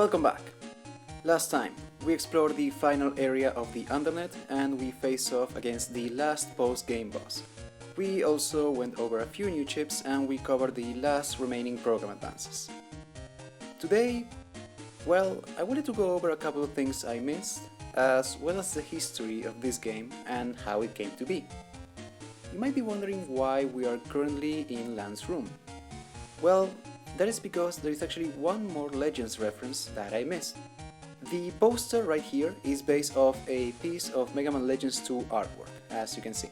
Welcome back! Last time, we explored the final area of the Undernet and we faced off against the last post-game boss. We also went over a few new chips and we covered the last remaining program advances. Today, well, I wanted to go over a couple of things I missed, as well as the history of this game and how it came to be. You might be wondering why we are currently in Lance's room. Well, that is because there is actually one more Legends reference that I missed. The poster right here is based off a piece of Mega Man Legends 2 artwork, as you can see.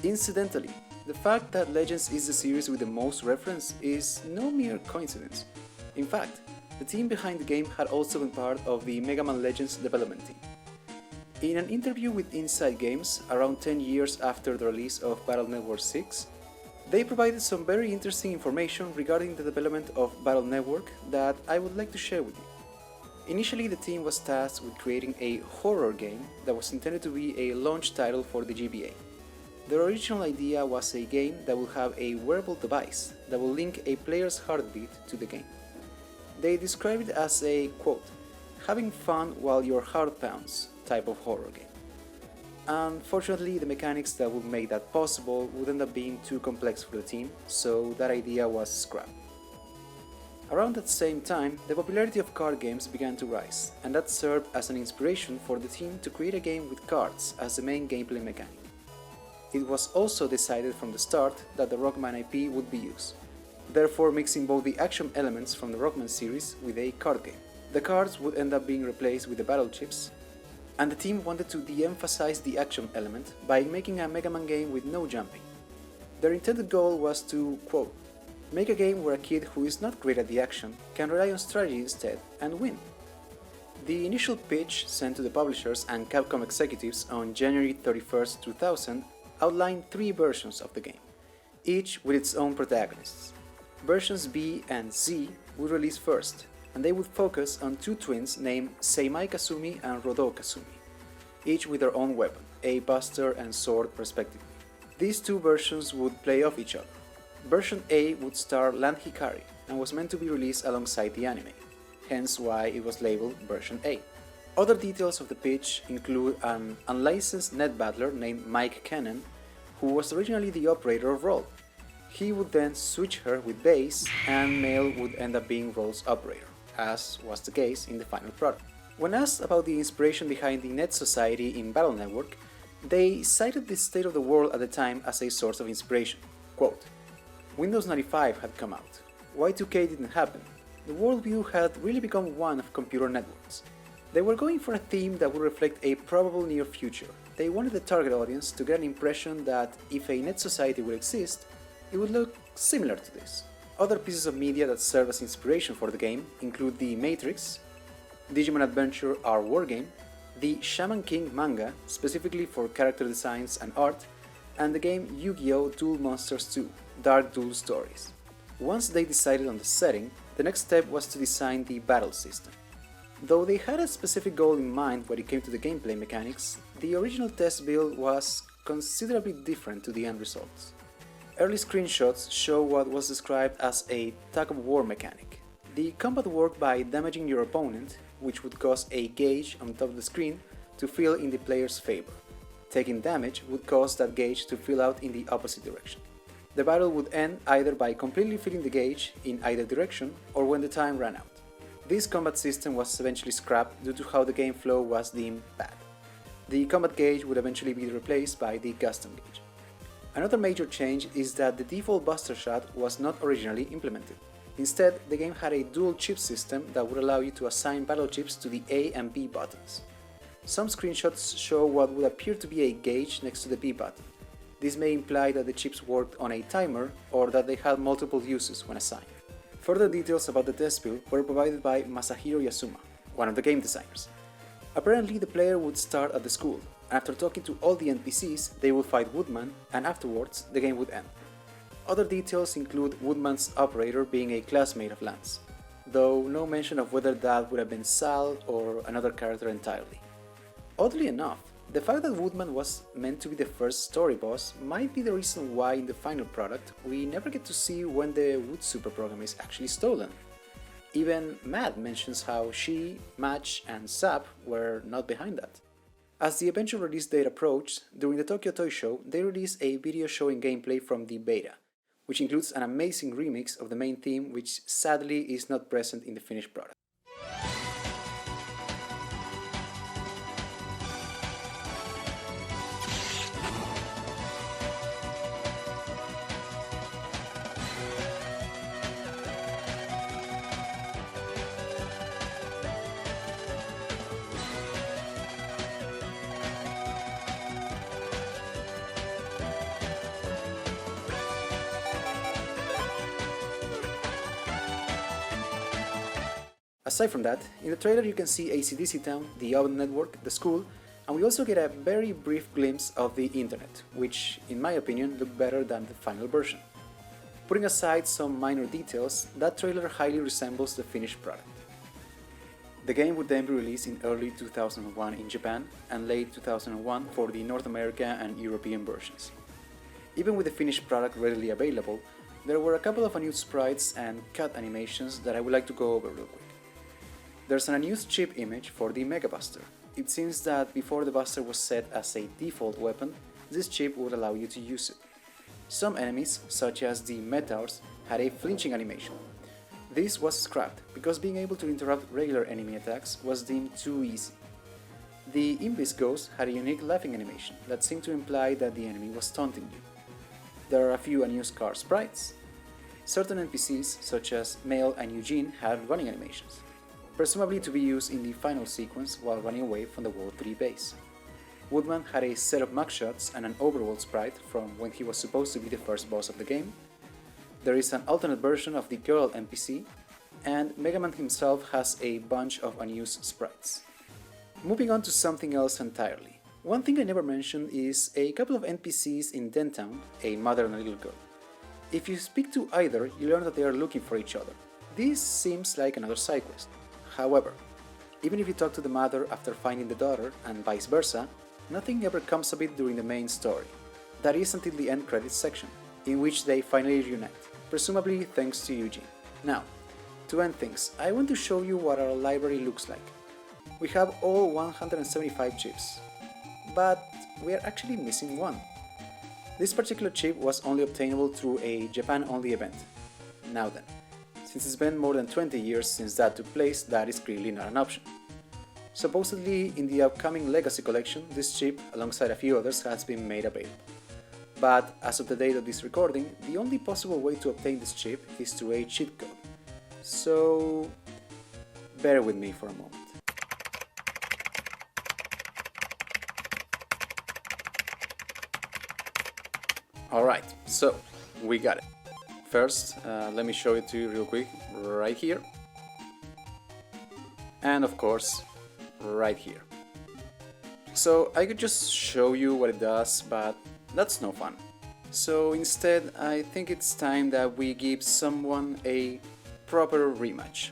Incidentally, the fact that Legends is the series with the most reference is no mere coincidence. In fact, the team behind the game had also been part of the Mega Man Legends development team. In an interview with Inside Games, around 10 years after the release of Battle Network 6, they provided some very interesting information regarding the development of Battle Network that I would like to share with you. Initially, the team was tasked with creating a horror game that was intended to be a launch title for the GBA. Their original idea was a game that will have a wearable device that will link a player's heartbeat to the game. They described it as a, quote, having fun while your heart pounds type of horror game. Unfortunately, the mechanics that would make that possible would end up being too complex for the team, so that idea was scrapped. Around that same time, the popularity of card games began to rise, and that served as an inspiration for the team to create a game with cards as the main gameplay mechanic. It was also decided from the start that the Rockman IP would be used, therefore mixing both the action elements from the Rockman series with a card game. The cards would end up being replaced with the battle chips, and the team wanted to de-emphasize the action element by making a Mega Man game with no jumping. Their intended goal was to, quote, make a game where a kid who is not great at the action can rely on strategy instead and win. The initial pitch sent to the publishers and Capcom executives on January 31st, 2000 outlined 3 versions of the game, each with its own protagonists. Versions B and Z would release first, and they would focus on 2 twins named Seimai Kazumi and Rodo Kazumi, each with their own weapon, a buster and sword respectively. These 2 versions would play off each other. Version A would star Land Hikari and was meant to be released alongside the anime, hence why it was labeled Version A. Other details of the pitch include an unlicensed net battler named Mike Cannon, who was originally the operator of Roll. He would then switch her with Bass, and Male would end up being Roll's operator, as was the case in the final product. When asked about the inspiration behind the Net Society in Battle Network, they cited the state of the world at the time as a source of inspiration. Quote, Windows 95 had come out. Y2K didn't happen. The worldview had really become one of computer networks. They were going for a theme that would reflect a probable near future. They wanted the target audience to get an impression that if a Net Society would exist, it would look similar to this. Other pieces of media that serve as inspiration for the game include The Matrix, Digimon Adventure R Wargame, the Shaman King manga, specifically for character designs and art, and the game Yu-Gi-Oh! Duel Monsters 2, Dark Duel Stories. Once they decided on the setting, the next step was to design the battle system. Though they had a specific goal in mind when it came to the gameplay mechanics, the original test build was considerably different to the end results. Early screenshots show what was described as a tug-of-war mechanic. The combat worked by damaging your opponent, which would cause a gauge on top of the screen to fill in the player's favor. Taking damage would cause that gauge to fill out in the opposite direction. The battle would end either by completely filling the gauge in either direction or when the time ran out. This combat system was eventually scrapped due to how the game flow was deemed bad. The combat gauge would eventually be replaced by the custom gauge. Another major change is that the default buster shot was not originally implemented. Instead, the game had a dual chip system that would allow you to assign battle chips to the A and B buttons. Some screenshots show what would appear to be a gauge next to the B button. This may imply that the chips worked on a timer or that they had multiple uses when assigned. Further details about the test build were provided by Masahiro Yasuma, one of the game designers. Apparently, the player would start at the school. After talking to all the NPCs, they would fight Woodman, and afterwards, the game would end. Other details include Woodman's operator being a classmate of Lance, though no mention of whether that would have been Sal or another character entirely. Oddly enough, the fact that Woodman was meant to be the first story boss might be the reason why in the final product we never get to see when the Wood Super program is actually stolen. Even Matt mentions how she, Match, and Zap were not behind that. As the eventual release date approached, during the Tokyo Toy Show, they released a video showing gameplay from the beta, which includes an amazing remix of the main theme which sadly is not present in the finished product. Aside from that, in the trailer you can see AC/DC Town, the Oven Network, the school, and we also get a very brief glimpse of the internet, which, in my opinion, looked better than the final version. Putting aside some minor details, that trailer highly resembles the finished product. The game would then be released in early 2001 in Japan and late 2001 for the North America and European versions. Even with the finished product readily available, there were a couple of unused sprites and cut animations that I would like to go over real quick. There's an unused chip image for the Mega Buster. It seems that before the Buster was set as a default weapon, this chip would allow you to use it. Some enemies, such as the Metars, had a flinching animation. This was scrapped because being able to interrupt regular enemy attacks was deemed too easy. The Invis Ghost had a unique laughing animation that seemed to imply that the enemy was taunting you. There are a few unused car sprites. Certain NPCs, such as Mail and Eugene, had running animations, presumably to be used in the final sequence while running away from the World 3 base. Woodman had a set of mugshots and an overworld sprite from when he was supposed to be the first boss of the game. There is an alternate version of the girl NPC, and Mega Man himself has a bunch of unused sprites. Moving on to something else entirely. One thing I never mentioned is a couple of NPCs in Dentown, a mother and a little girl. If you speak to either, you learn that they are looking for each other. This seems like another side quest. However, even if you talk to the mother after finding the daughter, and vice versa, nothing ever comes of it during the main story. That is until the end credits section, in which they finally reunite, presumably thanks to Eugene. Now, to end things, I want to show you what our library looks like. We have all 175 chips, but we are actually missing one. This particular chip was only obtainable through a Japan-only event. Now then, since it's been more than 20 years since that took place, that is clearly not an option. Supposedly, in the upcoming Legacy Collection, this chip, alongside a few others, has been made available. But as of the date of this recording, the only possible way to obtain this chip is through a cheat code. So, bear with me for a moment. Alright, so we got it. First, let me show it to you real quick, right here. And of course, right here. So I could just show you what it does, but that's no fun. So instead, I think it's time that we give someone a proper rematch.